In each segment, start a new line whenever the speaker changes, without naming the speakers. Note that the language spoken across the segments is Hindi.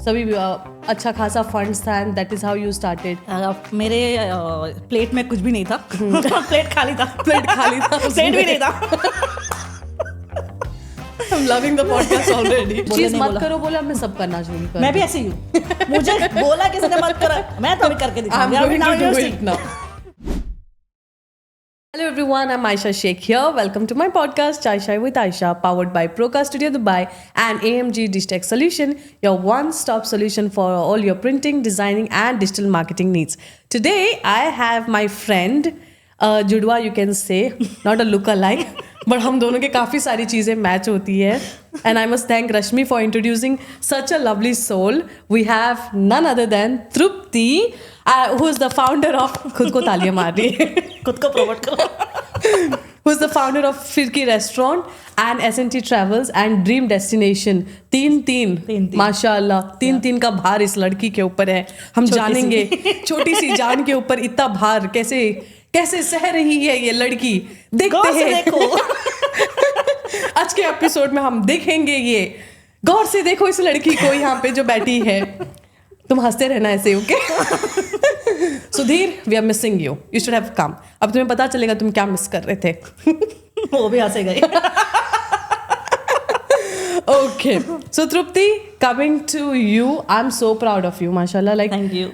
सभी अच्छा खासा फंड्स था and that is how you started.
मेरे प्लेट में कुछ भी नहीं था। प्लेट खाली था।
प्लेट खाली था,
प्लेट भी नहीं था।
I'm loving the podcast already. चीज
नहीं
मत
बोला।
करो बोला, मैं सब करना शुरू कर।
मैं भी ऐसी ही हूँ। मुझे बोला किसी ने मत करो, मैं तो अभी करके
I'm
दिखाऊंगी।
going to do it now. Hello everyone, I'm Aisha Sheikh here. Welcome to my podcast, Chai Shai with Aisha, powered by Procast Studio Dubai and AMG Digitech Solution, your one-stop solution for all your printing, designing and digital marketing needs. Today, I have my friend, जुड़वा you can say, not a look-alike, but हम दोनों के काफ़ी सारी चीज़ें मैच होती है. And I must thank Rashmi for introducing such a lovely soul. We have none other than Trupti, who is the founder of खुद को तालियां मार रही है.
खुद को प्रमोट करो।
Who is the founder of Firki Restaurant and S&T Travels and Dream Destination. तीन माशाल्लाह, तीन का भार इस लड़की के ऊपर है. हम जानेंगे छोटी सी जान के ऊपर इतना भार कैसे सह रही है ये लड़की. देखते हैं
देखो।
आज के एपिसोड में हम देखेंगे ये. गौर से देखो इस लड़की को यहाँ पे जो बैठी है. तुम हंसते रहना ऐसे, okay? Sudhir, we are missing you. You should have come. अब तुम्हें पता चलेगा तुम क्या मिस कर रहे थे.
वो भी हंसे गए।
Okay, so Trupti, coming to you, I'm so proud of you, mashallah. Like,
Thank you.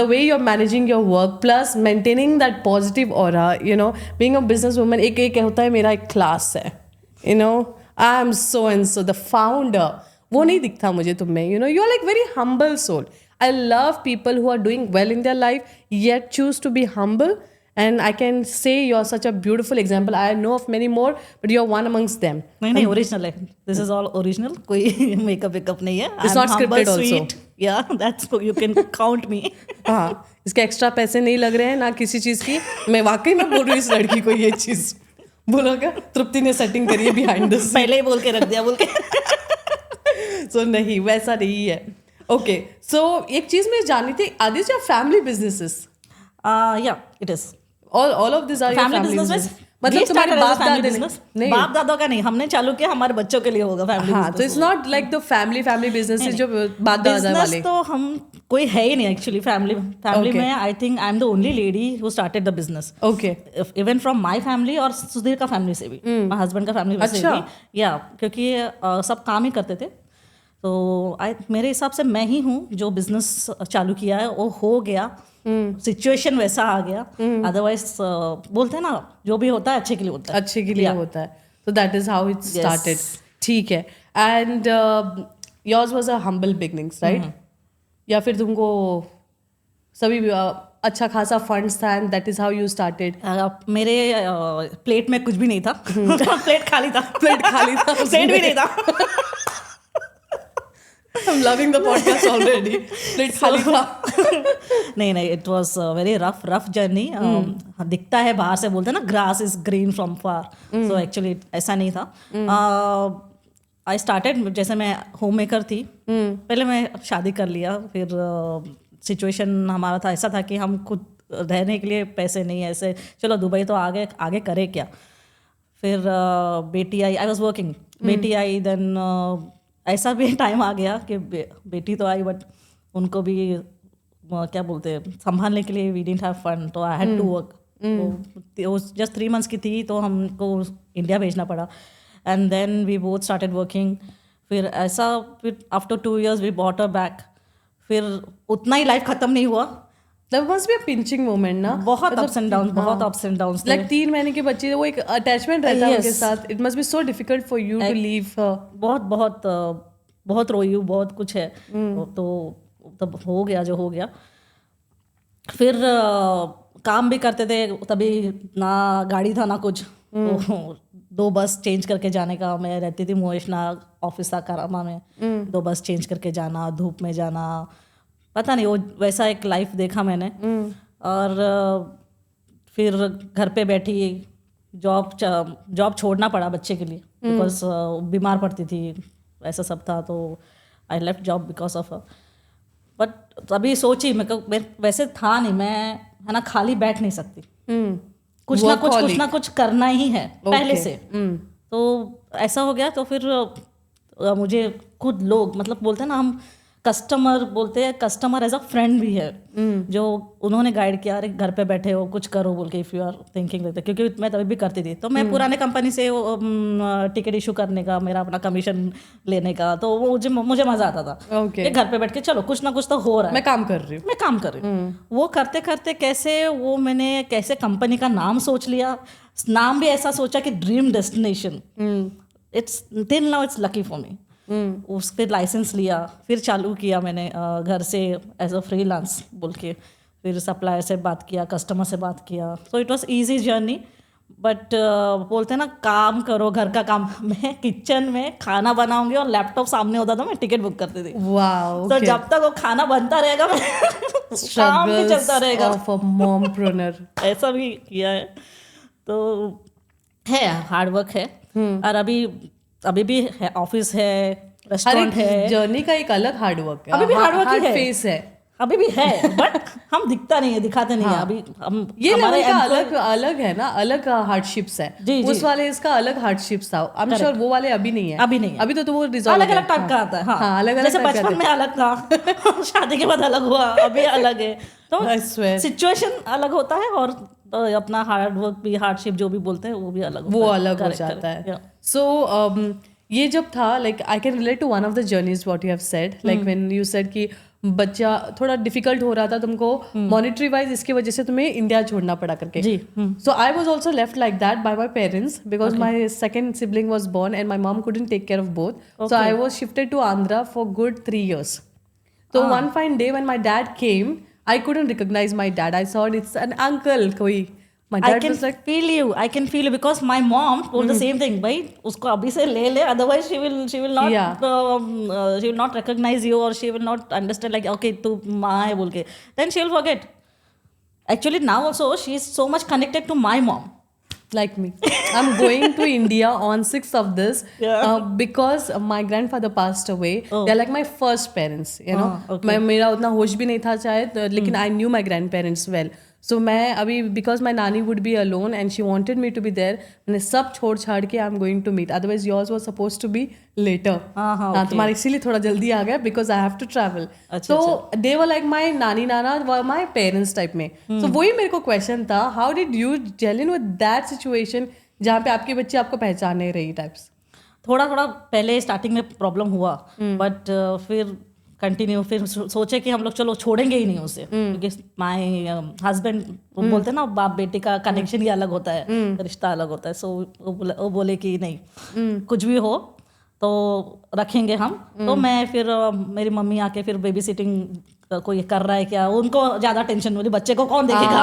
The way you're managing your work, plus maintaining that positive aura, you know, being a businesswoman, एक होता है मेरा एक class है, you know, I'm so and so the founder. वो नहीं दिखता मुझे तुम में, you know, you're like very humble soul. I love people who are doing well in their life yet choose to be humble. And I can say you're such a beautiful example. I know of many more, but you're one amongst them.
नहीं ओरिजिनल है. This is all original. कोई मेकअप नहीं है.
It's not scripted also.
Yeah, that's you can count me.
हाँ, इसके एक्स्ट्रा पैसे नहीं लग रहे हैं ना किसी चीज की. मैं वाकई में बोल रही हूँ इस लड़की को ये चीज. बोलोगे Trupti ने सेटिंग करी है behind the scene.
पहले ही बोल के रख दिया बोल के.
So नहीं, वैसा नहीं है. Okay, so एक चीज मैं जाननी थी. Are these your family businesses?
Yeah, it is.
All of these are your family business. मतलब तुम्हारे बाप दादा नहीं,
बाप दादा का नहीं, हमने चालू किया, हमारे बच्चों के लिए होगा फैमिली
बिजनेस. हाँ, तो it's not like the family business जो बाप दादा वाले.
तो हम कोई है ही नहीं एक्चुअली फैमिली में. आई think I am the only lady who started the business.
Okay.
Even from my family और सुधीर का फैमिली से भी, माय हस्बैंड का फैमिली से भी. या क्योंकि सब काम ही करते थे. तो मेरे हिसाब से मैं ही हूँ जो बिजनेस चालू किया है. वो हो गया, सिचुएशन वैसा आ गया. अदरवाइज बोलते हैं ना, जो भी होता है अच्छे के लिए होता है.
अच्छे के लिए होता है. तो that is how it started. ठीक है. And yours was a humble beginnings, right? या फिर तुमको सभी अच्छा खासा फंड्स था and that is how you started?
मेरे प्लेट में कुछ भी नहीं था. प्लेट खाली था.
प्लेट
प्लेट भी नहीं था.
I'm loving the podcast already. Plate खाली था.
नहीं, it was very rough journey. दिखता है बाहर से, बोलते हैं ना grass is green from far. So actually ऐसा नहीं था. आई स्टार्टेड, जैसे मैं होम मेकर थी. पहले मैं शादी कर लिया. फिर सिचुएशन हमारा था ऐसा था कि हम खुद रहने के लिए पैसे नहीं है. ऐसे चलो दुबई तो आगे करे क्या. फिर बेटी आई. I was working. बेटी आई, देन ऐसा भी टाइम आ गया कि बेटी तो आई, बट उनको भी क्या बोलते हैं, संभालने के लिए वी डिडंट हैव फंड. तो आई हैड टू वर्क. वो जस्ट 3 months की थी तो हमको इंडिया भेजना पड़ा. And then we both started working. फिर ऐसा, फिर after 2 years we bought a back. फिर उतना ही लाइफ खत्म नहीं हुआ.
There must be a pinching moment ना.
बहुत अप्स एंड डाउन, बहुत अप्स एंड डाउन.
लाइक 3 महीने के बच्चे, वो एक अटैचमेंट रहता है उनके साथ. It must be so difficult for you to leave. बहुत रोई हूँ, बहुत कुछ है. तो तब हो गया जो हो गया. फिर काम भी करते थे तभी, ना गाड़ी था ना कुछ. तो 2 बस चेंज करके जाने का. मैं रहती थी मोएशना, ऑफिस था करामा में. 2 बस चेंज करके जाना, धूप में जाना, पता नहीं, वो वैसा एक लाइफ देखा मैंने. और फिर घर पे बैठी, जॉब छोड़ना पड़ा बच्चे के लिए, बिकॉज बीमार पड़ती थी, ऐसा सब था. तो I left job because of. But तभी सोची मैं वैसे था नहीं, मैं है ना खाली बैठ नहीं सकती. कुछ ना कुछ करना ही है पहले से. तो ऐसा हो गया. तो फिर मुझे खुद लोग, मतलब बोलते हैं ना, हम
कस्टमर बोलते हैं, कस्टमर एज अ फ्रेंड भी है, जो उन्होंने गाइड किया, अरे घर पे बैठे हो कुछ करो बोल के, if you are thinking like, क्योंकि मैं तभी भी करती थी। तो मैं पुराने कंपनी से टिकट इशू करने का, मेरा अपना कमीशन लेने का, तो वो मुझे मजा आता था कि घर पे बैठ के चलो कुछ ना कुछ तो हो रहा है,
मैं काम कर रही हूँ।
वो करते करते मैंने कैसे कंपनी का नाम सोच लिया, नाम भी ऐसा सोचा कि dream destination, it's till now it's lucky for me. उस फिर लाइसेंस लिया, फिर चालू किया मैंने घर से एज अ फ्रीलांस बोल के, फिर सप्लायर से बात किया, कस्टमर से बात किया, so it was easy journey. But बोलते हैं ना, काम करो घर का काम। मैं किचन में खाना बनाऊंगी और लैपटॉप सामने होता था, मैं टिकट बुक करती थी।
वाओ,
तो जब तक वो खाना बनता रहेगा मैं काम भी चलता रहेगा।
Of a mompreneur.
ऐसा भी किया है, तो है हार्डवर्क है। और अभी भी है, ऑफिस है, रेस्टोरेंट है,
जर्नी का एक अलग हार्डवर्क है,
अभी भी हार्डवर्क ही है,
फेस है,
अभी भी है, बट हम दिखाते नहीं है अभी। हम
ये
हमारे
लेवल का अलग है ना, अलग हार्डशिप्स है। उस वाले इसका अलग हार्डशिप्स था, आई एम श्योर वो वाले अभी नहीं है, अभी तो वो रिजॉल्व
अलग अलग टाइप का आता है। हाँ,
अलग
जैसे बचपन में अलग था शादी के बाद अलग हुआ, अभी अलग है, तो सिचुएशन अलग होता है, और तो अपना हार्डवर्क भी, हार्डशिप जो भी बोलते हैं वो भी अलग
हो जाता है। सो ये जब था, like I can relate to one of the journeys what you have said, like when you said कि बच्चा थोड़ा डिफिकल्ट हो रहा था तुमको मॉनेटरी वाइज, इसकी वजह से तुम्हें इंडिया छोड़ना पड़ा करके। So I was also left like that by my parents, because my second sibling was born and my mom couldn't take care of both, so I was shifted to Andhra for good 3 years. So one fine day when my dad came, I couldn't recognize my dad. I thought it's an uncle koi. My dad was like,
I can feel you because my mom told the same thing. भाई उसको अभी से ले, otherwise she will not recognize you, or she will not understand like okay तू माँ है बोल के, then she will forget. Actually now also she is so much connected to my mom.
Like me, I'm going to India on 6th of this because my grandfather passed away. They're like my first parents, you know. मेरा उतना होश भी नहीं था शायद, लेकिन I knew my grandparents well. So मैं अभी because my nanny would be alone and she wanted me to be there, मैंने सब छोड़ छाड़ के I'm going to meet. Otherwise yours was supposed to be later. हाँ, तुम्हारा इसीलिए थोड़ा जल्दी आ गया because I have to travel. So they were like my नानी नाना were my parents type में. So वही मेरे को question था, how did you gel in with that situation जहाँ पे आपके बच्चे आपको पहचान नहीं रही types?
थोड़ा पहले स्टार्टिंग में प्रॉब्लम हुआ, बट फिर कंटिन्यू, फिर सोचे कि हम लोग चलो छोड़ेंगे ही नहीं उसे, क्योंकि माय हस्बैंड बोलते हैं ना, बाप बेटे का कनेक्शन ही अलग होता है, रिश्ता अलग होता है। सो वो बोले कि नहीं, कुछ भी हो तो रखेंगे हम। तो मैं फिर मेरी मम्मी आके फिर बेबी सिटिंग कोई कर रहा है क्या, उनको ज़्यादा टेंशन मिली, बच्चे को कौन देखेगा,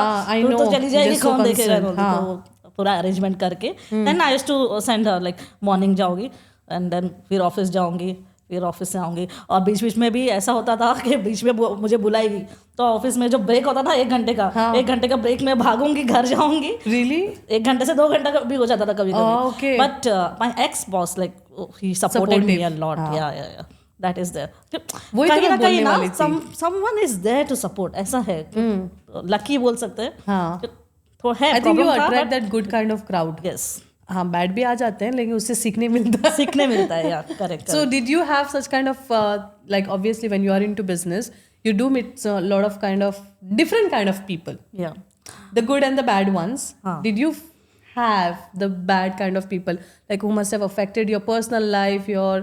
तो चली जाएगी, कौन देखेगा, तो पूरा अरेंजमेंट करके then I used to send her, like morning जाओगी एंड देन फिर ऑफिस जाऊँगी, फिर ऑफिस से आऊँगी, और बीच में भी ऐसा होता था कि बीच में मुझे बुलाएगी, तो ऑफिस में जो ब्रेक होता था 1 घंटे का, 1 घंटे का ब्रेक में भागूंगी, घर जाऊंगी।
Really?
1 घंटे से 2 घंटा भी हो जाता था कभी कभी। But my ex boss like he supported me a lot. Yeah that is there, कहीं ना कहीं ना someone is there to support, ऐसा है, लकी बोल सकते हैं। तो है,
I think you attract that good kind of crowd.
Yes,
हाँ, बैड भी आ जाते हैं लेकिन उससे सीखने मिलता है यार, correct. So did you have such kind of like obviously when you are into business you do meet a lot of kind of different kind of people, the good and the bad ones. Did you have the bad kind of people like who must have affected your personal life, your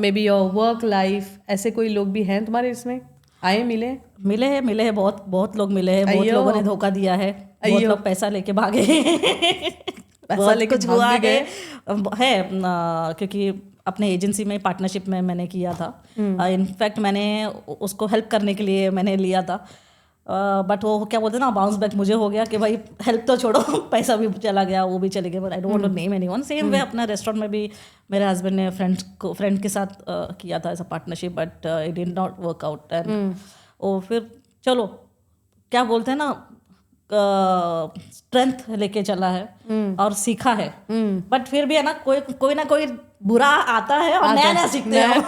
maybe your work life? ऐसे कोई लोग भी हैं तुम्हारे इसमें आए, मिले
हैं, बहुत लोग मिले हैं, बहुत लोगों ने धोखा दिया है, बहुत लोग पैसा लेके भागे बहुत कुछ हुआ है, क्योंकि अपने एजेंसी में पार्टनरशिप में मैंने किया था। इनफैक्ट मैंने उसको हेल्प करने के लिए मैंने लिया था, बट वो क्या बोलते हैं ना, बाउंस बैक मुझे हो गया कि भाई हेल्प तो छोड़ो, पैसा भी चला गया, वो भी चले गए। But I don't want to name anyone. Same way अपना रेस्टोरेंट में भी मेरे हस्बैंड ने फ्रेंड के साथ किया था ऐसा partnership, but it did not work out. And वो फिर चलो क्या बोलते हैं ना, स्ट्रेंथ लेके चला है और सीखा है, बट फिर भी है ना, कोई ना कोई बुरा आता है और नया सीखते हैं।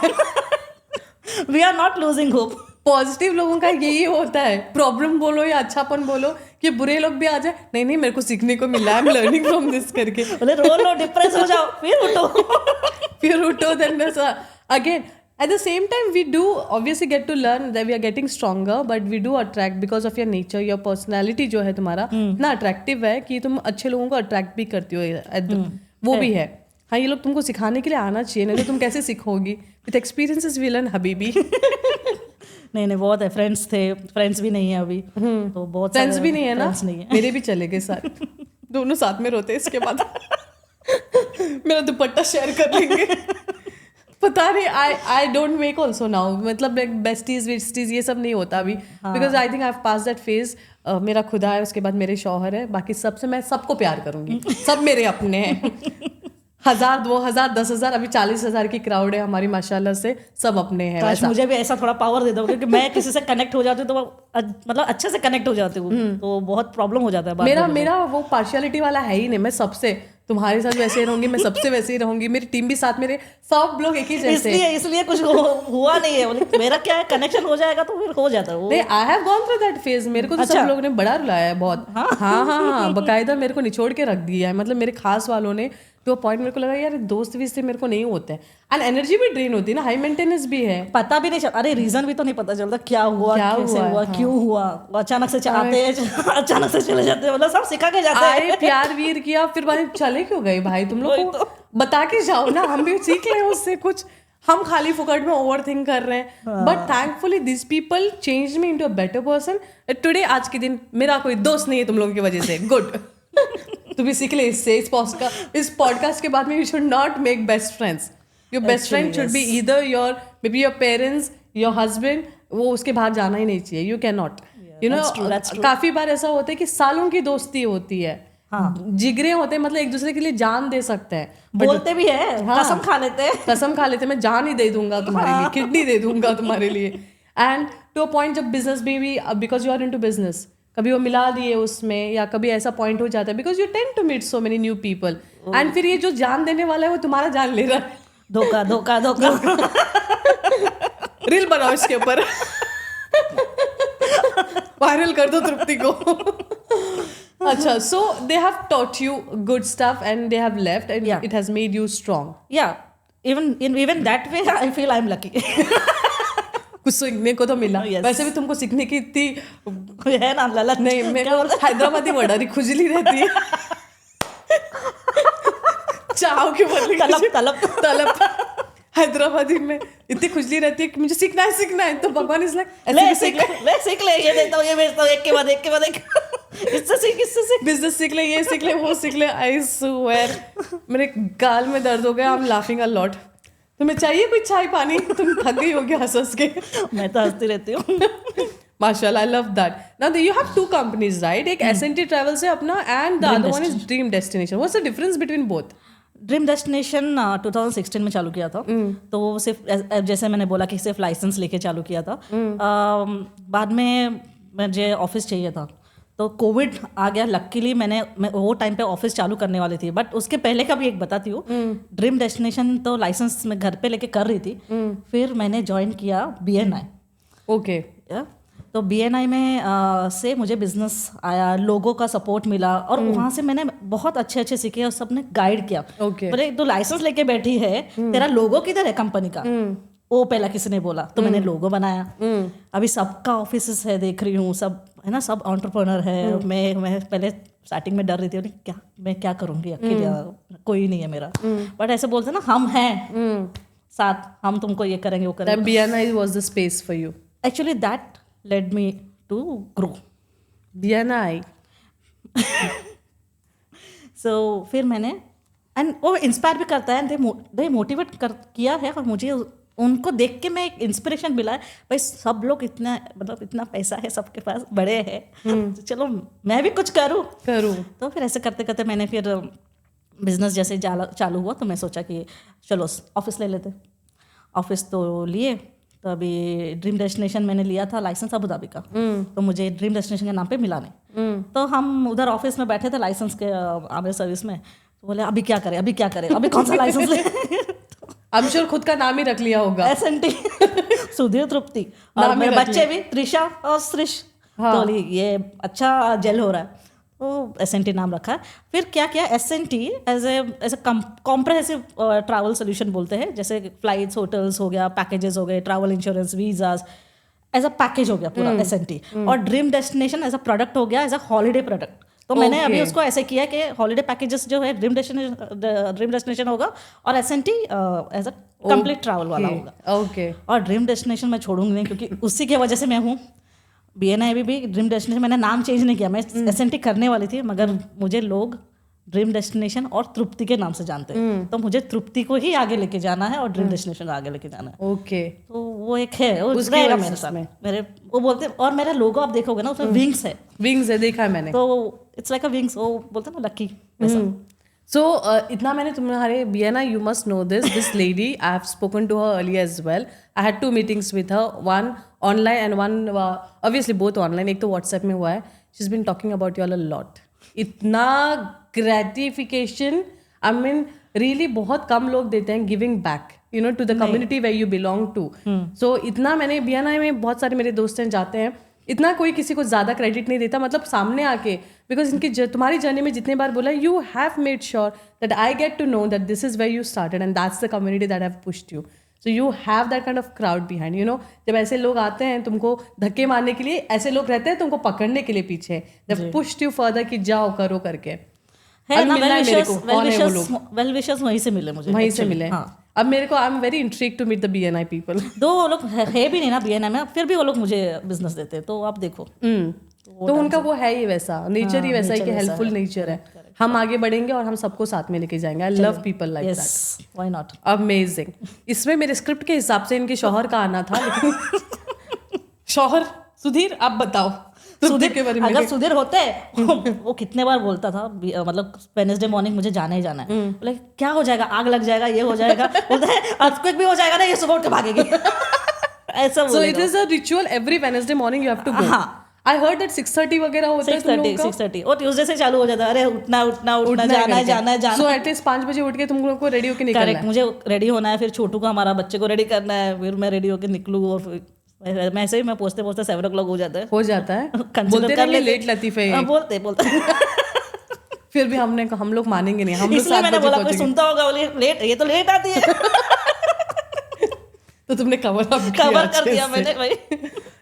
We are not losing hope.
Positive लोगों का यही होता है, प्रॉब्लम बोलो या अच्छापन बोलो, कि बुरे लोग भी आ जाए, नहीं मेरे को सीखने को मिला, I am learning from this करके,
बोले रो लो, डिप्रेस हो जाओ, फिर उठो
then again At the same time, we do obviously get to learn that we are getting stronger, but we do attract because of your nature, your personality जो है तुम्हारा इतना attractive है कि तुम अच्छे लोगों को attract भी करती हो, वो भी है. हाँ, ये लोग तुमको सिखाने के लिए आना चाहिए, नहीं तो तुम कैसे सीखोगी? With experiences we learn, Habibi.
नहीं बहुत है, फ्रेंड्स भी नहीं है अभी, तो बहुत
फ्रेंड्स भी नहीं है ना,
नहीं है.
मेरे भी चले गए साथ, दोनों साथ में रोते इसके बाद मेरा दुपट्टा शेयर कर लेंगे. पता नहीं, I don't make also now, मतलब बेस्टीज वेस्टीज ये सब नहीं होता अभी, because I think I have pass that phase. मेरा खुदा है, उसके बाद मेरे शौहर है, बाकी सबसे मैं सबको प्यार करूंगी, सब मेरे अपने हैं. 1000 2000 10,000 अभी 40,000 की क्राउड है हमारी माशाल्लाह से, सब अपने हैं.
काश मुझे भी ऐसा थोड़ा पावर दे दो, क्योंकि मैं किसी से कनेक्ट हो जाती हूँ तो मतलब अच्छे से कनेक्ट हो जाती हूँ, तो बहुत प्रॉब्लम हो जाता है.
मेरा वो पार्शियलिटी वाला है ही नहीं, मैं सबसे तुम्हारे साथ वैसे ही रहूंगी, मैं सबसे वैसे ही रहूंगी, मेरी टीम भी साथ, मेरे सब लोग एक ही जैसे.
इसलिए कुछ हुआ नहीं है. मेरा क्या है, कनेक्शन हो जाएगा तो फिर हो जाता है.
I have gone through that phase. मेरे को तो सब लोग ने बड़ा रुलाया है बहुत. हाँ, बकायदा मेरे को निचोड़ के रख दिया है, मतलब मेरे खास वालों ने. तो पॉइंट मेरे को लगा यार दोस्त भी से मेरे को नहीं होते हैं, एंड एनर्जी भी ड्रेन होती है ना, हाई मेंटेनेंस भी है,
पता भी नहीं चलता. अरे रीजन भी तो नहीं पता चलता क्या हुआ, कैसे हुआ, क्यों हुआ. अचानक से आते हैं, अचानक से चले जाते हैं, मतलब सब सिखा के जाते हैं.
प्यार वीर किया, फिर बाद चले क्यों गए भाई, तुम लोग को बता के जाओ ना, हम भी सीख लें उससे कुछ. हम खाली फुकट में ओवर थिंक कर रहे हैं. But thankfully this people change me into a better person. Today, आज के दिन मेरा कोई दोस्त नहीं है तुम लोगों की वजह से. गुड. तू भी सीख ले इससे, इस पॉडकास्ट के बाद में. You should not make best friends. Your best friend should be either your may be your parents, your husband. वो उसके बाहर जाना ही नहीं चाहिए. You can not, you know. काफी बार ऐसा होता है कि सालों की दोस्ती होती है, जिगरे होते हैं, मतलब एक दूसरे के लिए जान दे सकते हैं,
बोलते भी है, कसम खा लेते हैं.
कसम खा लेते हैं, मैं जान ही दे दूंगा तुम्हारे लिए, किडनी दे दूंगा तुम्हारे लिए. एंड टू अ पॉइंट जब बिजनेस में भी, because you are into business, कभी वो मिला दिए उसमें, या कभी ऐसा पॉइंट हो जाता है because you tend to meet so many new people, and फिर ये जो जान देने वाला है वो तुम्हारा जान ले रहा है.
धोखा धोखा धोखा.
रील बनाओ इसके ऊपर, वायरल कर दो तृप्ति को. अच्छा, so they have taught you good stuff and they have left and it has made you strong.
Yeah even that way I feel I am lucky.
कुछ सीखने को तो मिला. वैसे भी तुमको सीखने की इतनी
है ना ललच.
नहीं, मैं हैदराबादी वडारी खुजली रहती है. चाव के बदले तलब हैदराबादी में इतनी खुजली रहती है कि मुझे सीखना है. तो भगवान इज लाइक
सीख ले, ये देता हूँ, ये बेचता हूँ, एक के बाद एक. इससे सीख,
बिजनेस सीख ले, ये सीख ले, वो सीख ले. आई स्वेयर मेरे गाल में दर्द हो गया. I am laughing a lot. तुम्हें चाहिए कोई चाय पानी? तुम थक गई होगी हंस के.
मैं तो हंसती रहती हूँ.
माशाल्लाह, I love that. Now you have 2 companies, right? एक S&T Travels है अपना, and the other one is dream destination. What's the difference between both?
Dream destination 2016 में चालू किया था. तो वो सिर्फ जैसे मैंने बोला कि सिर्फ लाइसेंस लेके चालू किया था. बाद में मुझे ऑफिस चाहिए था, तो कोविड आ गया. लकीली मैं वो टाइम पे ऑफिस चालू करने वाली थी. बट उसके पहले का भी एक बताती हूँ. ड्रीम डेस्टिनेशन तो लाइसेंस मैं घर पे लेके कर रही थी. फिर मैंने ज्वाइन किया BNI.
ओके.
तो BNI में से मुझे बिजनेस आया, लोगों का सपोर्ट मिला, और वहाँ से मैंने बहुत अच्छे सीखे और सबने गाइड किया. बोले तो लाइसेंस लेके बैठी है, तेरा लोगो किधर है कंपनी का? वो पहला किसी ने बोला, तो मैंने लोगो बनाया. अभी सबका ऑफिस है, देख रही हूँ, सब है ना, सब एंटरप्रेन्योर है. मैं पहले स्टार्टिंग में डर रही थी, मैं क्या करूँगी अकेले, कोई नहीं है मेरा. बट ऐसे बोलते ना, हम हैं साथ, हम तुमको ये करेंगे वो करेंगे.
BNI was the space for you.
Actually that led me to grow.
BNI.
So फिर मैंने, एंड वो इंस्पायर भी करता है, दे मोटिवेट किया है, और मुझे उनको देख के मैं एक इंस्पिरेशन मिला है. भाई सब लोग इतना पैसा है सबके पास, बड़े हैं, चलो मैं भी कुछ करूँ. तो फिर ऐसे करते करते मैंने फिर बिजनेस जैसे चालू हुआ, तो मैं सोचा कि चलो ऑफिस ले लेते. ऑफिस तो लिए. तो अभी ड्रीम डेस्टिनेशन मैंने लिया था लाइसेंस अबू धाबी का. तो मुझे ड्रीम डेस्टिनेशन के नाम पे मिला नहीं. तो हम उधर ऑफिस में बैठे थे लाइसेंस के आमिर सर्विस में. तो बोले अभी क्या करें, अभी कौन सा लाइसेंस ले.
आई एम श्योर खुद का नाम ही रख लिया होगा,
S&T सुधीर तृप्ति. और मेरे बच्चे भी त्रिशा और श्रिश. तो ये अच्छा जेल हो रहा है. वो SNT नाम रखा है। फिर क्या किया, SNT as a comprehensive travel solution बोलते हैं, जैसे फ्लाइट्स, होटल्स हो गया, पैकेजेस हो गए, travel insurance, visas, as a package हो गया पूरा SNT। और dream destination as a product हो गया, एज अ हॉलीडे प्रोडक्ट। तो मैंने अभी उसको ऐसे किया कि हॉलीडे पैकेजेस जो है ड्रीम डेस्टिनेशन होगा, और SNT as a complete travel वाला होगा।
ओके।
और ड्रीम डेस्टिनेशन मैं छोड़ूंगी नहीं, क्योंकि उसी की वजह से मैं हूँ BNI भी ड्रीम डेस्टिनेशन। मैंने नाम चेंज नहीं किया, मैं SNT करने वाली थी, मगर मुझे लोग ड्रीम डेस्टिनेशन और तृप्ति के नाम से जानते हैं, तो मुझे तृप्ति को ही आगे लेके जाना है और ड्रीम डेस्टिनेशन आगे लेके जाना है।
ओके।
तो वो एक है, वो रहेगा मेरे साथ में। मेरे वो बोलते हैं, और मेरा लोगो आप देखोगे ना, उसमें विंग्स है।
विंग्स है, देखा है मैंने।
तो इट्स लाइक अ विंग्स, वो बोलते हैं ना लकी वैसा।
So इतना मैंने तुम्हारे BNI, you must know this lady, I have spoken to her earlier as well. I had 2 meetings with her, one online and one obviously both online. एक तो WhatsApp में हुआ है. She's been talking about you all a lot. इतना gratification, I mean really बहुत कम लोग देते हैं giving back, you know, to the community where you belong to. So इतना मैंने BNI में बहुत सारे मेरे दोस्त हैं जाते हैं, इतना कोई किसी को ज़्यादा क्रेडिट नहीं देता, मतलब सामने आके, बिकॉज इनकी तुम्हारी जर्नी में जितने बार बोला, you have made sure that I get to know that this is where you started and that's the community that have pushed you. So you have that kind of crowd behind, you know. जब ऐसे लोग आते हैं तुमको धक्के मारने के लिए, ऐसे लोग रहते हैं तुमको पकड़ने के लिए पीछे, जब पुश्ड यू फर्दर कि जाओ करो करके।
है ना, वेल विशर्स वहीं से मिले मुझे,
वहीं से मिले। हाँ। अब मेरे को I am very intrigued to meet the BNI people.
दो वो लोग है भी नहीं ना BNI में, फिर भी वो लोग मुझे बिजनेस देते हैं, तो आप देखो।
तो उनका वो है ही वैसा, नेचर ही वैसा है कि हेल्पफुल नेचर है। हम आगे बढ़ेंगे और हम सबको साथ में लेके जाएंगे। I love people like that,
why not.
Amazing. इसमें मेरे स्क्रिप्ट के हिसाब से इनके शौहर का आना था, लेकिन शौहर सुधीर आप बताओ सुधीर के बारे में।
अगर सुधीर होते वो कितने बार बोलता था, मतलब वेडनेसडे मॉर्निंग मुझे जाना ही जाना है। बोले क्या हो जाएगा, आग लग जाएगा, ये हो जाएगा, बोलता है अर्थक्वेक भी हो जाएगा ना, ये सुबह उठ के भागेगी। ऐसा
so it is a ritual every Wednesday morning you have to go. I heard that 6:30 वगैरह होता है तुम लोगों का।
6:30 और ट्यूसडे से चालू हो जाता है, अरे उठना जाना है।
सो एटलीस्ट 5 बजे उठ के तुम लोगों को रेडी होके निकलना है।
करेक्ट, मुझे रेडी होना है, फिर छोटू को, हमारा बच्चे को रेडी करना है, फिर मैं रेडी होके निकलूँ, और मैं ऐसे ही मैं पहुंचते 7 o'clock हो जाता है।
बोलते रहिए लेट लतीफे।
बोलते
फिर भी हम लोग मानेंगे नहीं, हम लोग
इसलिए मैंने बोला कोई सुनता होगा, बोले लेट, ये तो लेट आती है।
तो तुमने कवर
कर दिया मैंने भाई।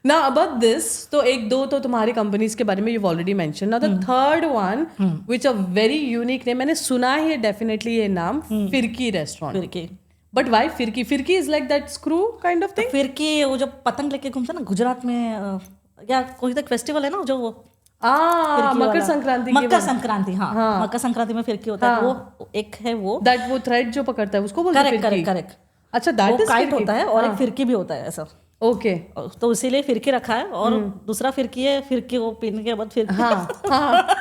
ना अबाउट दिस, तो 1-2 तो तुम्हारी कंपनीज के बारे में you already mention. Now the third one which a very unique name, मैंने सुना है डेफिनेटली ये नाम, फिरकी रेस्टोरेंट।
फिरकी,
बट वाई फिरकी? फिरकी is like that screw kind of thing.
फिरकी वो जो पतंग लेके घूमता ना गुजरात में, या कोई तक फेस्टिवल है ना जो वो
मकर संक्रांति।
हाँ, मकर संक्रांति में फिरकी होता है, वो एक है वो
दैट वो थ्रेड जो पकड़ता है उसको बोलते हैं फिरकी।
करेक्ट।
अच्छा, दैट इज
काइट होता है, और एक फिरकी भी होता है ऐसा।
ओके,
तो इसीलिए फिरकी रखा है। और दूसरा फिरकी है, फिरकी वो पीने के बाद फिर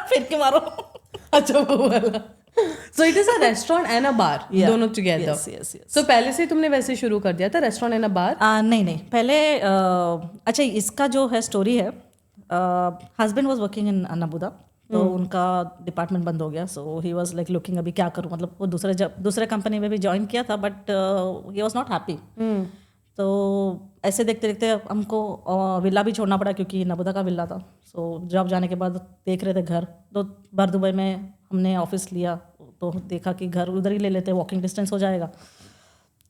फिरकी मारो।
अच्छा वो वाला। So it is a restaurant and a bar, दोनों together.
Yes.
So पहले से तुमने वैसे शुरू कर दिया था रेस्टोरेंट एंड अ बार?
नहीं, पहले अच्छा इसका जो है स्टोरी है, हस्बैंड वाज वर्किंग इन नबुदा, तो उनका डिपार्टमेंट बंद हो गया। सो ही वाज लाइक लुकिंग अभी क्या करूं, मतलब वो दूसरे कंपनी में भी ज्वाइन किया था, but he was not happy. तो ऐसे देखते देखते हमको विला भी छोड़ना पड़ा, क्योंकि नबुदा का विला था। सो जॉब जाने के बाद देख रहे थे घर, तो बार दुबई में हमने ऑफिस लिया, तो देखा कि घर उधर ही ले लेते, वॉकिंग डिस्टेंस हो जाएगा।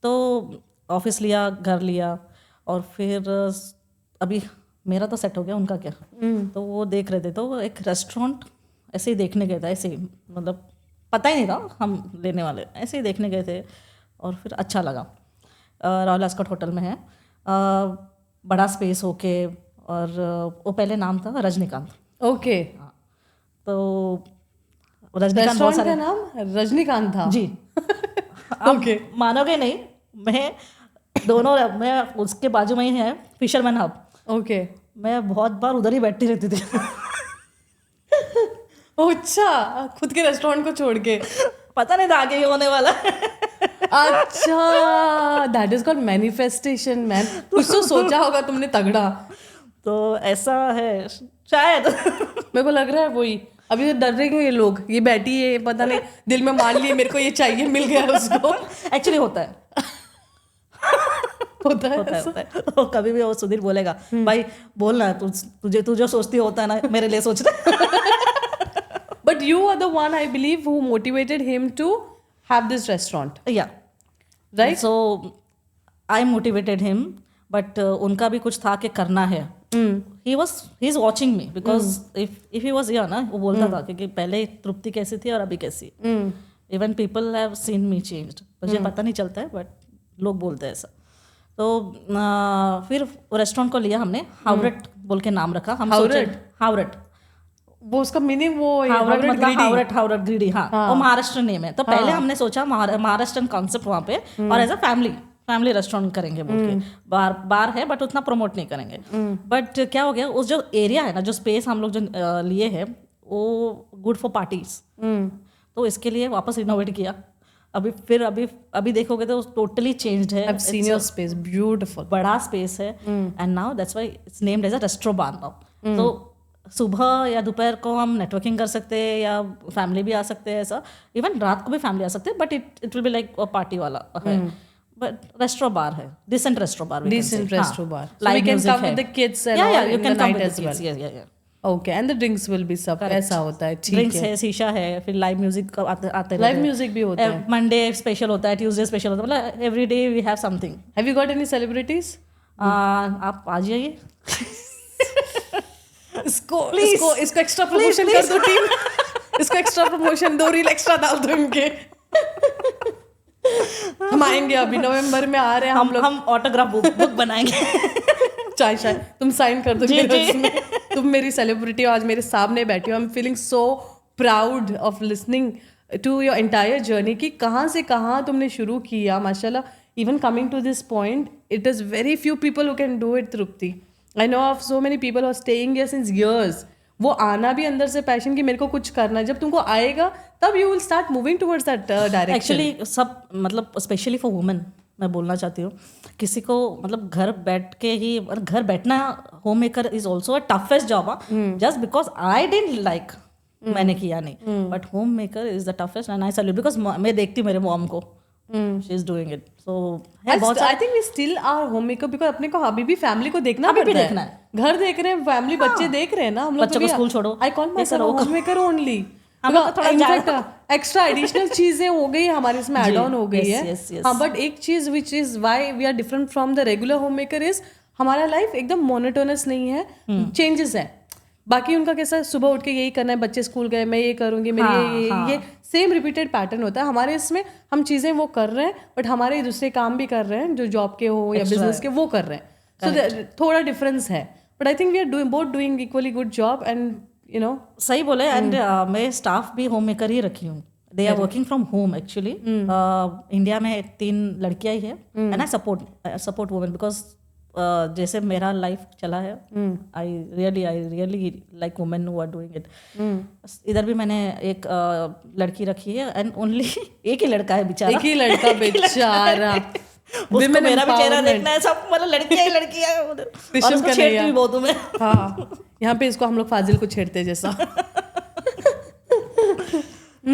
तो ऑफिस लिया, घर लिया, और फिर अभी मेरा तो सेट हो गया, उनका क्या। तो वो देख रहे थे, तो एक रेस्टोरेंट ऐसे ही देखने गए थे, ऐसे ही, मतलब पता ही नहीं था हम लेने वाले, ऐसे ही देखने गए थे, और फिर अच्छा लगा। रॉयल एस्कॉट होटल में है, बड़ा स्पेस होके, और वो पहले नाम था रजनीकांत।
ओके,
तो रजनीकांत बहुत सारे,
नाम रजनीकांत था
जी। ओके, मानोगे नहीं, मैं उसके बाजू में ही है फिशरमैन हब।
ओके,
मैं बहुत बार उधर ही बैठती रहती थी।
अच्छा, खुद के रेस्टोरेंट को छोड़ के?
पता नहीं था आगे ये होने वाला।
अच्छा, that is called manifestation man. कुछ तो सोचा होगा तुमने तगड़ा।
तो ऐसा है शायद।
मेरे को लग रहा है वही। अभी तो डर रहे हैं ये लोग, ये बैठी है, पता नहीं दिल में मान लिए मेरे को ये चाहिए, मिल गया उसको।
एक्चुअली होता है।
होता है।
तो कभी भी वो सुधीर बोलेगा, भाई बोलना, तू जो सोचती होता है ना, मेरे लिए सोच रहे।
you are the one, I believe, who motivated him to have this restaurant,
या
right?
So I motivated him, but उनका भी कुछ था कि करना है. He is watching me because if he was here ना, वो बोलता था कि पहले तृप्ति कैसी थी और अभी कैसी. Even people have seen me changed, मुझे पता नहीं चलता है बट लोग बोलते हैं ऐसा. तो फिर रेस्टोरेंट को लिया हमने, हावरट बोल के नाम रखा. हम हावरट,
वो उसका मीनिंग वो
हावरट मतलब हावरट ग्रीडी. हाँ, वो महाराष्ट्र नेम है. तो पहले हमने सोचा महाराष्ट्रन कॉन्सेप्ट वहाँ पे, और एज अ फैमिली रेस्टोरेंट करेंगे बोल के. बार है बट उतना प्रमोट नहीं करेंगे. बट क्या हो गया, उस जो एरिया है ना, जो स्पेस हम लोग जो लिए है, वो गुड फॉर पार्टीज. तो इसके लिए वापस रिनोवेट किया. अभी देखोगे तो टोटली चेंज्ड है.
I've seen your space, beautiful.
बड़ा स्पेस है. And now that's why it's named as a restro bar now. तो सुबह या दोपहर को हम नेटवर्किंग कर सकते हैं, या फैमिली भी आ सकते हैं. ऐसा इवन रात को भी फैमिली आ सकते हैं, but it will be like party वाला है. बट रेस्ट्रो बार है, decent restro bar.
Decent restro bar. So we can come with the kids and all in the night as well.
Yeah.
Okay, and the drinks will be सब ऐसा होता है. ठीक
ड्रिंक्स
है.
है, शीशा है, फिर लाइव म्यूजिक आते
Live music भी होता है.
मंडे स्पेशल होता है, ट्यूसडे स्पेशल होता है, मतलब every day we have something.
Have you got any celebrities?
आप आ जाइए.
इसको एक्स्ट्रा प्रमोशन कर दो टीम. इसको एक्स्ट्रा प्रमोशन, 2 रील एक्स्ट्रा डाल दो इनके. हम आएंगे अभी नवंबर में आ रहे हैं
हम ऑटोग्राफ बुक बनाएंगे.
चाय तुम साइन कर दो मेरे उसमें. तुम मेरी सेलिब्रिटी हो, आज मेरे सामने बैठी हो. I am feeling so proud of listening to your entire journey कि कहाँ से कहाँ तुमने शुरू किया. माशाल्लाह, even coming to this point, it is very few people who can do it. Tripti, I know of so many people are staying here since years. वो आना भी अंदर से पैशन कि मेरे को कुछ करना है. जब तुमको आएगा तब you will start moving towards that direction.
Actually सब मतलब स्पेशली फॉर वुमेन मैं बोलना चाहती हूँ, किसी को मतलब घर बैठ के ही, घर बैठना home maker is also a toughest job. Just because I didn't like, मैंने किया नहीं, but home maker is the toughest. And I salute, because मैं देखती हूँ मेरे मॉम को, she is doing it. So
I think we still are home maker because अपने को अभी भी फैमिली को देखना पड़ता है. घर देख रहे हैं, फैमिली बच्चे देख रहे हैं ना. हम लोग
बच्चों को स्कूल छोड़ो.
I call my self home maker only. Extra additional चीजें हो गई हमारे इसमें, एड ऑन हो गई है. हाँ, बट एक चीज which is why we are different from the regular home maker is हमारा लाइफ एकदम मोनोटोनस नहीं है. चेंजेस है. बाकी उनका कैसा, सुबह उठ के यही करना है, बच्चे स्कूल गए मैं ये करूंगी, मेरी ये सेम रिपीटेड पैटर्न होता है. हमारे इसमें हम चीजें वो कर रहे हैं, बट हमारे दूसरे काम भी कर रहे हैं जो जॉब के हो या बिजनेस के, वो कर रहे हैं. सो थोड़ा डिफरेंस है. But I think we are both doing equally good job. And you know,
सही बोले. एंड मैं स्टाफ भी होम मेकर ही रखी हूँ. They are working from home actually. India में 3 लड़कियां ही है. And I support women because जैसे मेरा लाइफ चला है, I really like women who are doing it. इधर भी मैंने एक लड़की रखी है, एंड ओनली एक ही लड़का है बेचारा.
एक ही लड़का बेचारा.
उसको मेरा भी चेहरा देखना है, सब मतलब लड़कियां और उसको छेड़ती भी बहुत हूं मैं.
हाँ, यहाँ पे इसको हम लोग फाजिल को छेड़ते जैसा.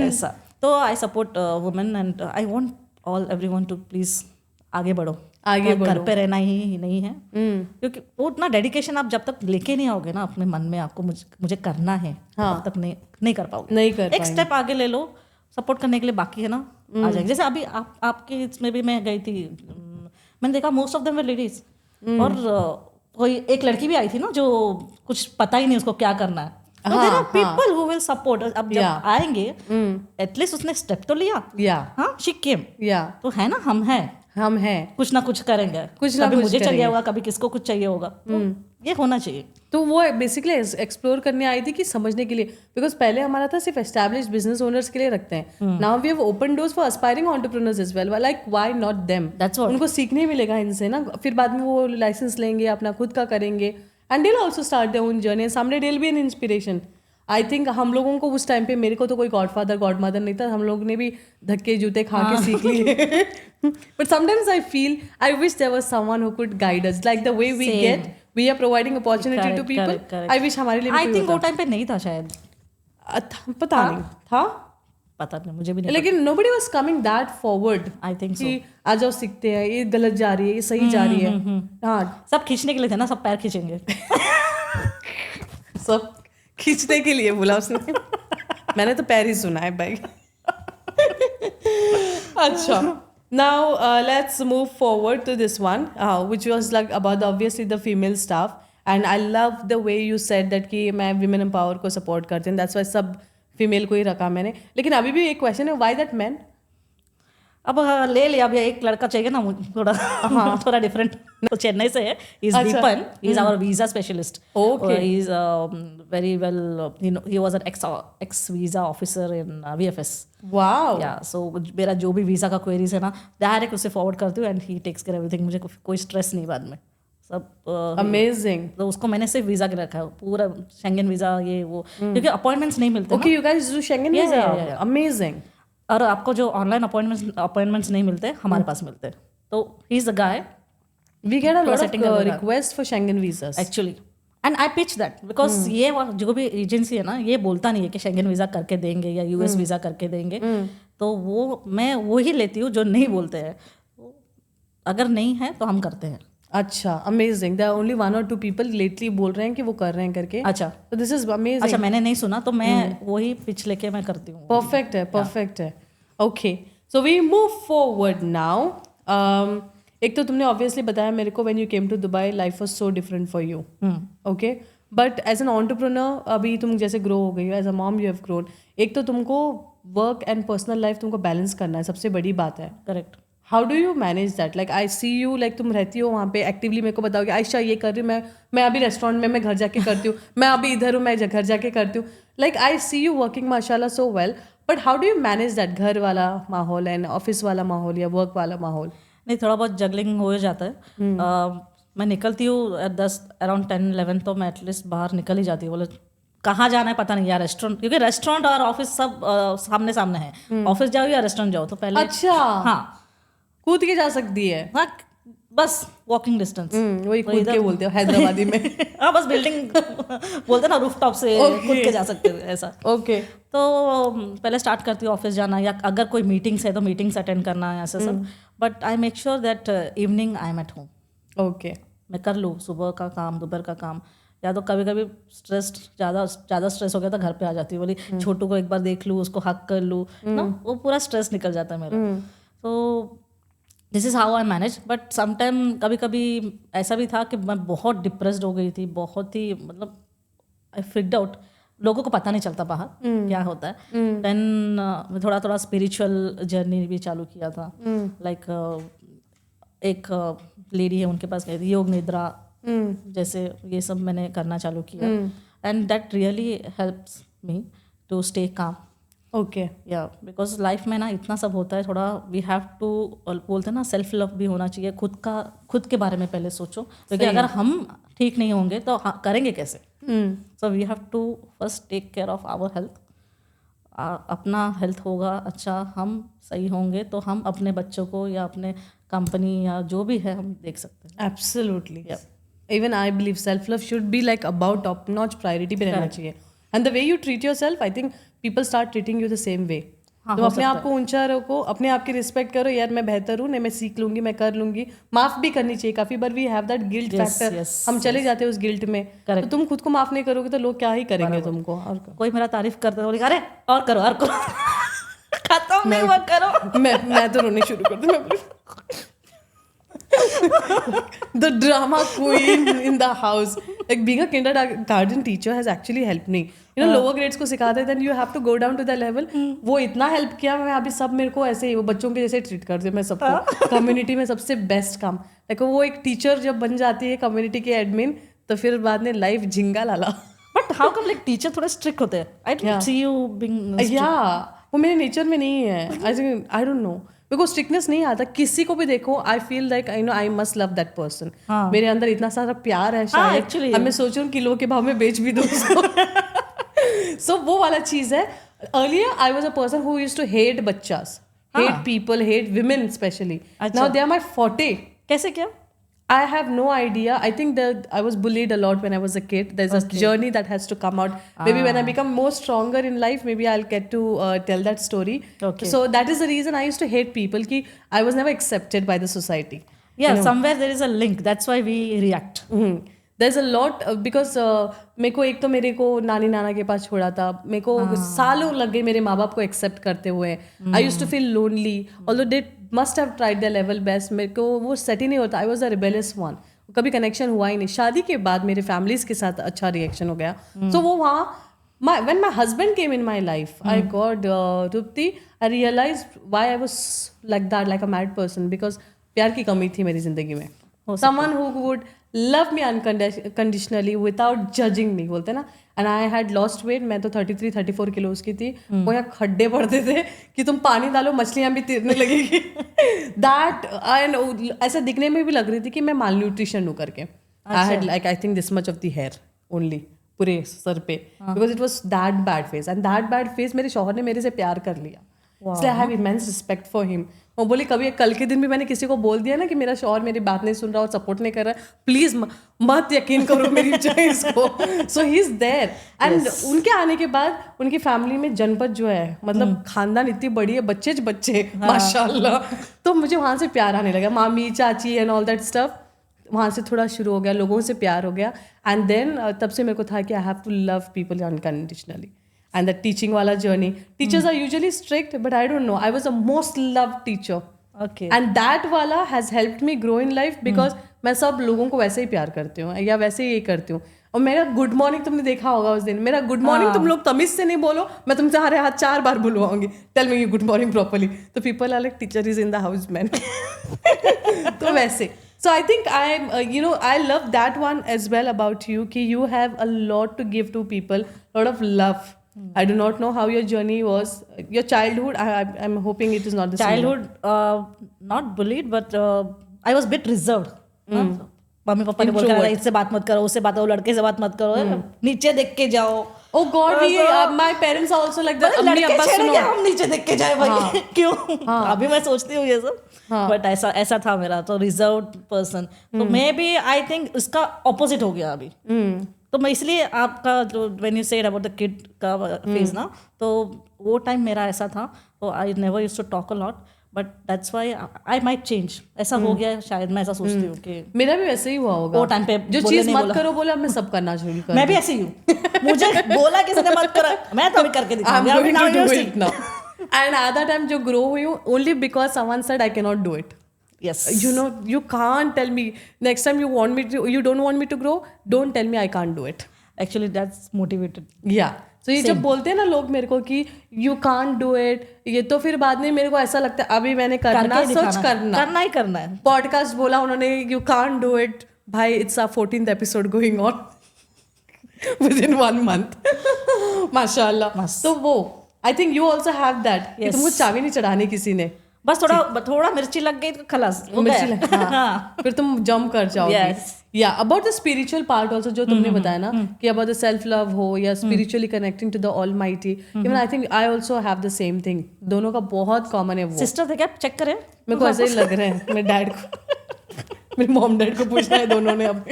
ऐसा. तो I support women and I want everyone to please आगे बढ़ो. घर पे रहना ही नहीं है, क्योंकि वो उतना डेडिकेशन आप जब तक लेके नहीं आओगे ना अपने मन में, आपको मुझे करना है, तब तक नहीं कर पाओगे. एक स्टेप आगे ले लो. सपोर्ट करने के लिए बाकी है ना, आ जाएगी. जैसे अभी आपके इसमें भी मैं गई थी, मैंने देखा most of them were ladies. और कोई एक लड़की भी आई थी ना जो कुछ पता ही नहीं उसको क्या करना है. People who will support. अब जब आएंगे एटलीस्ट उसने स्टेप तो लिया. हाँ, शी केम. तो है ना, हम हैं कुछ ना कुछ करेंगे. कभी मुझे चाहिए होगा, कभी किसको कुछ चाहिए होगा. तो ये होना चाहिए.
तो वो बेसिकली एक्सप्लोर करने आई थी कि समझने के लिए, बिकॉज पहले हमारा था सिर्फ एस्टैब्लिश्ड बिजनेस ओनर्स के लिए रखते हैं. Now we have open doors for aspiring entrepreneurs as well. Like why not them. उनको सीखने मिलेगा इनसे ना. फिर बाद में वो लाइसेंस लेंगे, अपना खुद का करेंगे, and they will also start their own journey. Someday they will be an inspiration. I think हम लोगों को उस टाइम पे, मेरे को तो कोई गॉडफादर गॉडमदर नहीं था, हम लोग ने भी धक्के जूते खा के सीख लिए. But sometimes I feel I wish there was someone who could guide us like the way we get. We are providing opportunity to people. I wish हमारे लिए.
आई थिंक वो टाइम पे नहीं था शायद.
पता नहीं था,
पता नहीं, मुझे भी नहीं.
लेकिन nobody was coming that forward.
I think so.
कि आ जाओ सीखते हैं, ये गलत जा रही है, ये सही जा रही है. हाँ,
सब खींचने के लिए थे ना, सब पैर खींचेंगे.
सब खींचने के लिए बोला उसने. मैंने तो पैर ही सुना है भाई. अच्छा. Now let's move forward to this one, which was like about obviously the female staff. And I love the way you said that कि मैं women empower को support करती हूँ. That's why सब female को ही रखा मैंने. लेकिन अभी भी एक question है, why that men?
अब ले लिया. अब ये एक लड़का चाहिए ना मुझे थोड़ा थोड़ा डिफरेंट. तो चेन्नई से है. Is Deepan. He is our visa specialist.
Okay.
He is very well, he was an ex visa officer in VFS.
Wow.
या सो मेरा जो भी वीजा का क्वेरीज है ना, डायरेक्ट उसे फॉरवर्ड करती हूँ and he takes care everything. मुझे कोई स्ट्रेस नहीं बाद में. सब
Amazing.
तो उसको मैंने सिर्फ वीजा के रखा है, पूरा शेंगन वीजा ये वो, क्योंकि अपॉइंटमेंट्स नहीं मिलते
Okay, you guys do Schengen
Yeah,
visa?
yeah.
Amazing.
और आपको जो ऑनलाइन अपॉइंटमेंट्स नहीं मिलते, हमारे पास मिलते हैं. तो he is the guy
We get a lot
setting
of
up the
requests for Schengen visas.
Actually. And I pitch that because ये जो भी एजेंसी है ना, ये बोलता नहीं है कि शेंगन वीजा करके देंगे या US वीजा करके देंगे. तो वो मैं वो ही लेती हूँ जो नहीं बोलते हैं. अगर नहीं है तो हम करते हैं.
अच्छा, amazing. There are only 1 or 2 people lately बोल रहे हैं कि वो कर रहे हैं करके.
अच्छा.
तो दिस इज अमेजिंग.
अच्छा, मैंने नहीं सुना तो मैं वही पिच लेके मैं करती हूँ.
परफेक्ट है, परफेक्ट है. Okay, so we move forward now. एक तो तुमने ऑब्वियसली बताया मेरे को when you came to Dubai life was so different for you. Okay, but as an entrepreneur अभी तुम जैसे ग्रो हो गई हो, as a mom you have grown. एक तो तुमको वर्क एंड पर्सनल लाइफ तुमको बैलेंस करना है, सबसे बड़ी बात है.
Correct.
How do you manage that? Like I see you, like तुम रहती हो वहाँ पे एक्टिवली मेरे को बताओगे आयशा ये कर रही हूँ मैं अभी रेस्टोरेंट में मैं घर जाके करती हूँ, मैं अभी इधर हूँ मैं घर जाके करती हूँ. Like I see you working माशाल्लाह so well, but how do you manage that घर वाला माहौल एंड ऑफिस वाला माहौल या वर्क वाला माहौल?
नहीं, थोड़ा बहुत जगलिंग हो जाता है. मैं निकलती हूँ 10 अराउंड 10-11 तो मैं एटलीस्ट बाहर निकल ही जाती हूँ. बोले कहाँ जाना है पता नहीं यार, रेस्टोरेंट, क्योंकि रेस्टोरेंट और ऑफिस सब सामने सामने है. ऑफिस जाओ या रेस्टोरेंट जाओ तो पहले.
अच्छा,
हाँ,
कूद के जा सकती है.
हाँ, बस वॉकिंग डिस्टेंस.
वही कूद के बोलते हो हैदराबादी में.
हाँ, बस बिल्डिंग बोलते ना, रूफ टॉप से कूद के जा सकते हो ऐसा.
ओके.
तो पहले स्टार्ट करती हूँ ऑफिस जाना, या अगर कोई मीटिंग्स है तो मीटिंग्स अटेंड करना है, ऐसा सब. But I make sure that evening I am at home.
Okay.
मैं कर लूँ सुबह का काम, दोपहर का काम, या तो कभी कभी स्ट्रेस ज़्यादा स्ट्रेस हो गया तो घर पे आ जाती हूँ. बोली छोटू को एक बार देख लूँ, उसको हक कर लूँ ना, वो पूरा स्ट्रेस निकल जाता है मेरा. तो this is how I manage. But sometime कभी कभी ऐसा भी था कि मैं बहुत डिप्रेस्ड हो गई थी, बहुत ही, मतलब आई फ्रिक्ड आउट. लोगों को पता नहीं चलता बाहर क्या होता है. देन मैं थोड़ा स्पिरिचुअल जर्नी भी चालू किया था. लाइक एक लेडी है, उनके पास गई थी, योग निद्रा जैसे ये सब मैंने करना चालू किया. And that really helps me to stay calm.
Okay.
Yeah because life में ना इतना सब होता है, थोड़ा वी हैव टू, बोलते हैं ना, सेल्फ लव भी होना चाहिए. खुद के बारे में पहले सोचो, क्योंकि अगर हम ठीक नहीं होंगे तो करेंगे कैसे. So we have to first take care of our health. अपना हेल्थ होगा अच्छा, हम सही होंगे तो हम अपने बच्चों को या अपने कंपनी या जो भी है हम देख सकते हैं.
Absolutely. Even I believe self love should be like about top notch priority पे रहना चाहिए. And the way you treat your self, I think people start treating you the same way. तो अपने आप को ऊंचा रखो, अपने आप की रिस्पेक्ट करो. यार मैं बेहतर हूँ, नहीं मैं सीख लूंगी, मैं कर लूंगी. माफ भी करनी चाहिए. काफी बार we have that guilt factor, हम चले जाते हैं उस गिल्ट में. तो तुम खुद को माफ नहीं करोगे तो लोग क्या ही करेंगे तुमको. और
कोई मेरा तारीफ करता है, अरे और करो और करो. खत्म नहीं हुआ, करो.
मैं तो रोने शुरू कर दूँ. The drama queen in the house. Like being a kindergarten teacher has actually helped me. You know, lower grades को सिखाते हैं, then you have to go down to the level. वो इतना हेल्प किया. मैं अभी सब मेरे को ऐसे ही वो बच्चों के जैसे ट्रीट करती हूँ मैं सबको. कम्युनिटी में सबसे बेस्ट काम. लाइक वो एक टीचर जब बन जाती है कम्युनिटी के एडमिन, तो फिर बाद में लाइफ झिंगा लाला.
But how come, like teacher थोड़े स्ट्रिक्ट होते हैं. I don't see you being.
Yeah वो मेरे नेचर में नहीं है. I don't know, because strictness नहीं आता. किसी को भी देखो, I feel like I must love that person. मेरे अंदर इतना सारा प्यार है शायद. मैं सोच रही हूँ किलो के भाव में बेच भी दूँ. सो वो वाला चीज है. Earlier I was a person who used to hate बच्चास, hate people, hate women specially. Now they are my forte.
कैसे क्या?
I have no idea. I think that I was bullied a lot when I was a kid. There's a journey that has to come out. Maybe when I become more stronger in life, maybe I'll get to tell that story.
Okay.
So that is the reason I used to hate people. Ki I was never accepted by the society.
Yeah, somewhere there is a link. That's why we react.
there's a lot because मेरे को एक तो मेरे को नानी नाना के पास छोड़ा था, मेरे को सालों लग गए मेरे माँ बाप को एक्सेप्ट करते हुए. I used to feel lonely although they must have tried their level best. मेरे को वो सेट ही नहीं होता. I was a rebellious one. कभी कनेक्शन हुआ ही नहीं. शादी के बाद मेरे फैमिलीज के साथ अच्छा रिएक्शन हो गया. सो वो वहाँ when my husband came in my life, I got Rupti, I realized why I was like that, like a mad person, because प्यार की कमी थी मेरी जिंदगी में. Someone who would love me unconditionally without judging me, बोलते ना. And I had lost weight. मैं तो 33-34 किलोज की थी. वो यहाँ खड्डे पड़ते थे कि तुम पानी डालो मछलियाँ भी तैरने लगेगी. That and ऐसा दिखने में भी लग रही थी कि मैं माल न्यूट्रिशन हूँ करके. I had like I think this much of the hair only. पूरे सर पे. Because it was that bad face. And that bad face मेरे शौहर ने मेरे से प्यार कर लिया. इसलिए I have immense respect for him. वो बोली कभी कल के दिन भी मैंने किसी को बोल दिया ना कि मेरा शौहर मेरी बात नहीं सुन रहा और सपोर्ट नहीं कर रहा है, प्लीज मत यकीन करो मेरी चॉइस को. सो ही इज देयर. एंड उनके आने के बाद उनकी फैमिली में जनपद जो है, मतलब खानदान इतनी बड़ी है, बच्चे माशाल्लाह. तो मुझे वहाँ से प्यार आने लगा. मामी चाची एंड ऑल दैट स्टफ वहाँ से थोड़ा शुरू हो गया. लोगों से प्यार हो गया. एंड देन तब से मेरे को था कि I have to love people unconditionally. And the teaching वाला journey. Teachers are usually strict but I don't know, I was the most loved teacher.
Okay.
And that वाला has helped me grow in life because मैं सब लोगों को वैसे ही प्यार करती हूँ या वैसे ही ये करती हूँ. और मेरा गुड मॉर्निंग तुमने देखा होगा उस दिन. मेरा गुड मॉर्निंग तुम लोग तमीज से नहीं बोलो, मैं तुमसे हमारे हाथ 4 बार बुलवाऊंगी. Tell me you good morning properly. तो people are like teacher is in the house man. तो वैसे. So I think I love that one as well about you, कि you have a lot to give to people, a lot of love. I do not know how your journey was, your childhood. I'm hoping it is not the
childhood. Not bullied, but I was bit reserved. Mummy papa ने बोला इससे बात मत करो, उससे बात करो, लड़के से बात मत करो, नीचे देख के जाओ.
Oh God, my parents are also like that.
अम्मी अब्बा सुनो, हम नीचे देख के जाए भाई. क्यों? अभी मैं सोचती हूँ ये सब. बट ऐसा था मेरा. तो रिजर्व्ड पर्सन. तो मैं भी आई थिंक इसका ऑपोजिट हो गया अभी. तो मैं इसलिए आपका जो when you said about the kid का फेज ना, तो वो टाइम मेरा ऐसा था. तो I never used to talk a lot, but that's why I might change. ऐसा हो गया शायद. मैं ऐसा सोचती हूँ कि
मेरा भी वैसे ही हुआ होगा.
वो टाइम पे
जो चीज मत करो बोला मैं सब करना शुरू कर.
मैं भी ऐसी हूँ. मुझे बोला किसी ने मत करो, मैं तो अभी करके दिखाऊंगी.
And at that time जो grow हुई हूँ only because someone said I cannot do it.
Yes.
You know, you can't tell me next time you don't want me to grow, don't tell me I can't do it.
Actually that's motivated.
Yeah. So ये जब बोलते हैं ना लोग मेरे को कि you can't do it, ये तो फिर बाद में मेरे को ऐसा लगता है अभी मैंने करना ही करना है. Podcast बोला उन्होंने you can't do it. भाई it's our 14th episode going on within 1 month. माशाल्लाह. तो वो आई think you also have that कि तुमको चाबी नहीं चढ़ानी किसी ने.
बस थोड़ा मिर्ची लग गई तो खलास.
फिर तुम जंप कर जाओगे. या about the spiritual part also जो तुमने बताया ना कि अबाउट द सेल्फ लव हो या spiritually connecting to the almighty. Even I think I also have the same thing. दोनों का बहुत कॉमन है. वो
सिस्टर थे क्या? चेक करें.
मेरे को ऐसे ही लग रहे हैं. मेरे डैड को मेरे मॉम डैड को पूछना है. दोनों ने अब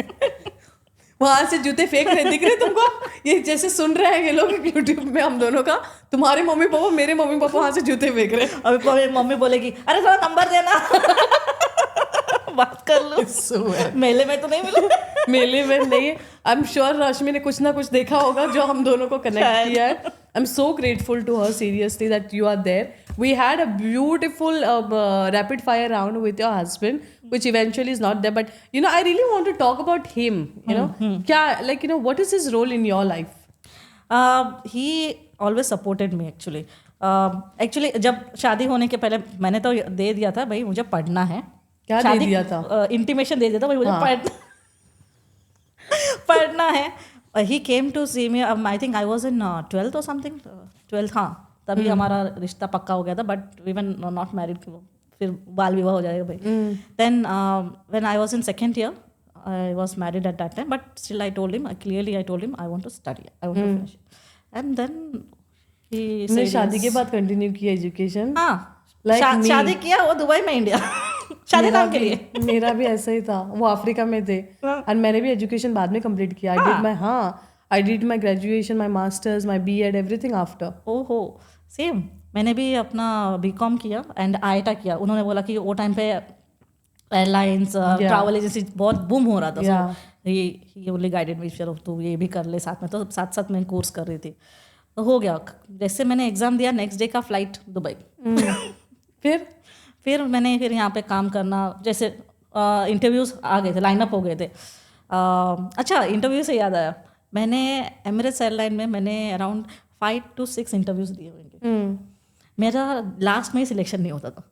वहां से जूते फेंक रहे. दिख रहे तुमको? ये जैसे सुन रहे हैं ये लोग यूट्यूब में हम दोनों का. तुम्हारे मम्मी पापा मेरे मम्मी पापा वहां से जूते फेंक रहे.
अभी मम्मी बोलेगी अरे थोड़ा नंबर देना. बात कर लो. मेले में तो नहीं मिले.
मेले में नहीं. आई एम श्योर रश्मि ने कुछ ना कुछ देखा होगा जो हम दोनों को कनेक्ट किया है. I am so grateful to her seriously that you are there. We had a beautiful rapid fire round with your husband, which eventually is not there. But you know, I really want to talk about him. You know, what is his role in your life?
He always supported me actually. Actually, जब शादी होने के पहले मैंने तो दे दिया था भाई मुझे पढ़ना है.
क्या दे दिया था?
इंटीमेशन दे दिया था भाई मुझे पढ़ना है. He came to see me. I think I was in 12th or something. 12th हाँ. तभी हमारा रिश्ता पक्का हो गया था. But we were not married. फिर बाल विवाह हो जाएगा भाई. Then when I was in second year I was married at that time. But still I told him clearly. I told him I want to study. I want to finish. And then
he शादी के बाद कंटिन्यू किया एजुकेशन.
हाँ शादी किया वो दुबई में. इंडिया शादी काम के लिए. मेरा
भी ऐसा ही था. वो अफ्रीका में थे. और मैंने भी एजुकेशन बाद में कंप्लीट किया. I did my graduation, my masters, my B.Ed, everything after.
ओहो सेम. मैंने भी अपना B.Com किया एंड आईटा किया. उन्होंने बोला कि वो टाइम पे एयरलाइंस ट्रैवल एजेंसी बहुत बूम हो रहा था. ही ओनली गाइडेड मी, चलो तू ये भी कर ले साथ में, तो साथ साथ मैं कोर्स कर रही थी, तो हो गया। जैसे मैंने एग्ज़ाम दिया, नेक्स्ट डे का फ्लाइट दुबई। फिर मैंने फिर यहाँ पे काम करना, जैसे इंटरव्यूज़ आ गए थे, लाइनअप हो गए थे। अच्छा, इंटरव्यू से याद आया, मैंने एमिरेट्स एयरलाइन में मैंने अराउंड 5 to 6 इंटरव्यूज़ दिए होंगे। मेरा लास्ट में ही सिलेक्शन नहीं होता था।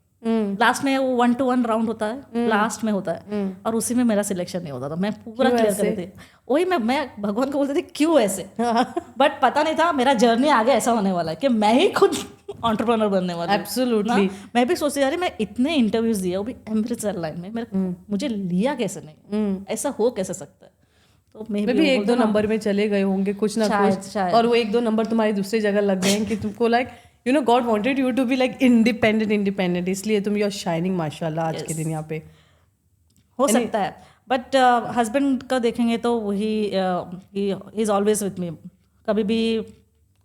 लास्ट में वो 1-to-1 राउंड होता है, लास्ट में होता है, और उसी में मेरा सिलेक्शन नहीं होता था। मैं पूरा क्लियर कर रही थी, वही मैं भगवान को बोलती थी क्यों ऐसे, बट पता नहीं था मेरा जर्नी आगे ऐसा होने वाला है कि मैं ही खुद एंटरप्रेन्योर बनने वाली हूँ।
Absolutely.
मैं भी सोचती जा रही, मैं इतने इंटरव्यूज दिए, वो भी एमिरेट्स एयरलाइन में, मुझे लिया कैसे नहीं, ऐसा हो कैसे सकता है। तो
मैं भी 1-2 नंबर में चले गए होंगे कुछ ना कुछ, और वो 1-2 नंबर तुम्हारी दूसरी जगह लग गए हैं कि तुमको like you know God wanted you to be like independent, इसलिए तुम यू आर शाइनिंग माशाल्लाह आज के दिन यहाँ पे।
हो सकता है, बट हस्बैंड का देखेंगे तो वही इज ऑलवेज विथ मी। कभी भी,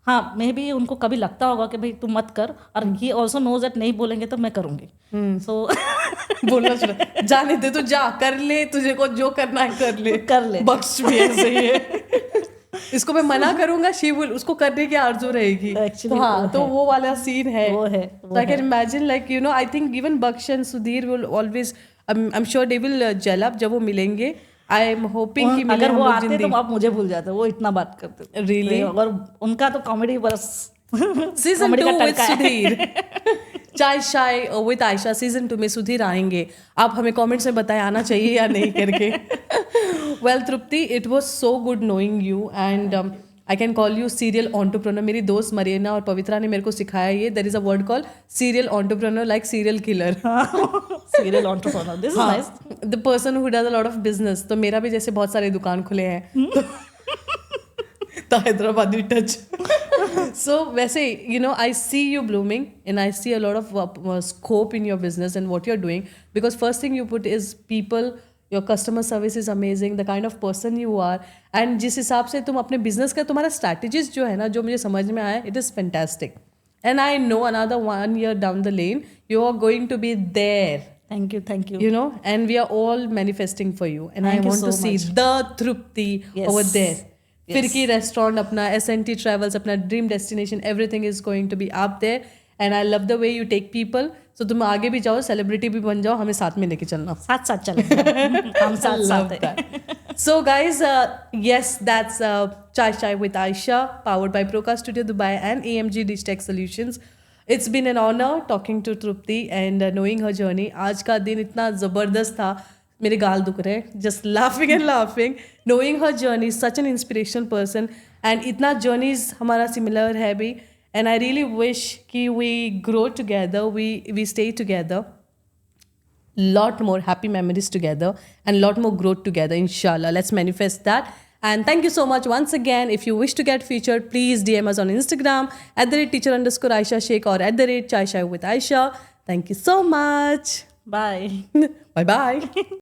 हाँ, मे भी उनको कभी लगता होगा कि भाई तू मत कर, और ही ऑल्सो नोज दैट नहीं बोलेंगे तो मैं करूँगी। सो
बोलना चाहिए, जाने दे, तू जा कर ले, तुझे को जो करना है कर ले, बख्श भी ऐसे ही है। इसको मैं मना करूंगा, शी विल, उसको करने की आरज़ू रहेगी। तो हाँ, तो वो वाला सीन है। तो I can imagine like you no, I think even Bakhsh and Sudhir will always, I am sure they will gel up जब वो मिलेंगे। आई एम होपिंग कि
अगर वो आते तो आप मुझे भूल जाते, वो इतना बात करते।
रियली?
और उनका तो कॉमेडी बस
सीजन 2 विद सुधीर, चाय शाय विद आयशा सीजन 2 में सुधीर आएंगे। आप हमें कमेंट्स में बताएं आना चाहिए या नहीं करके। Well Tripti, it was so good knowing you, and I can call you serial entrepreneur. मेरी दोस्त मरीना और पवित्रा ने मेरे को सिखाया ये, there is a word called serial entrepreneur, like serial killer.
Serial entrepreneur, this is nice.
The person who does a lot of business. तो मेरा भी जैसे बहुत सारे दुकान खुले हैं, तो हैदराबादी टच। So वैसे you know I see you blooming and I see a lot of scope in your business and what you're doing, because first thing you put is people, your customer service is amazing, the kind of person you are, and जिस हिसाब से तुम अपने business का तुम्हारा strategies जो है ना, जो मुझे समझ में आया, it is fantastic, and I know another 1 year down the lane you are going to be there.
Thank you.
You know, and we are all manifesting for you, and I want to see the Trupti over there. Phirki restaurant अपना, SNT ट्रैवल्स अपना, dream destination, everything is going to be up there, and I love the way you take people. So तुम आगे भी जाओ, सेलिब्रिटी भी बन जाओ, हमें साथ में लेके चलना,
साथ चलेंगे हम साथ हैं।
So guys, yes, that's Chai with Aisha, powered by Proka Studio Dubai and AMG Dish Tech Solutions. It's been an honor talking to Trupti and knowing her journey. आज का दिन इतना ज़बरदस्त था, मेरे गाल दुख रहे हैं, just laughing and laughing, knowing her journey, such an inspirational person, and इतना journeys हमारा similar है भी, and I really wish कि we grow together, we stay together, lot more happy memories together, and lot more growth together, inshallah. Let's manifest that. And thank you so much once again. If you wish to get featured, please DM us on Instagram @teacher_Aisha Sheikh or @Chai with Aisha. Thank you so much.
Bye.
Bye bye.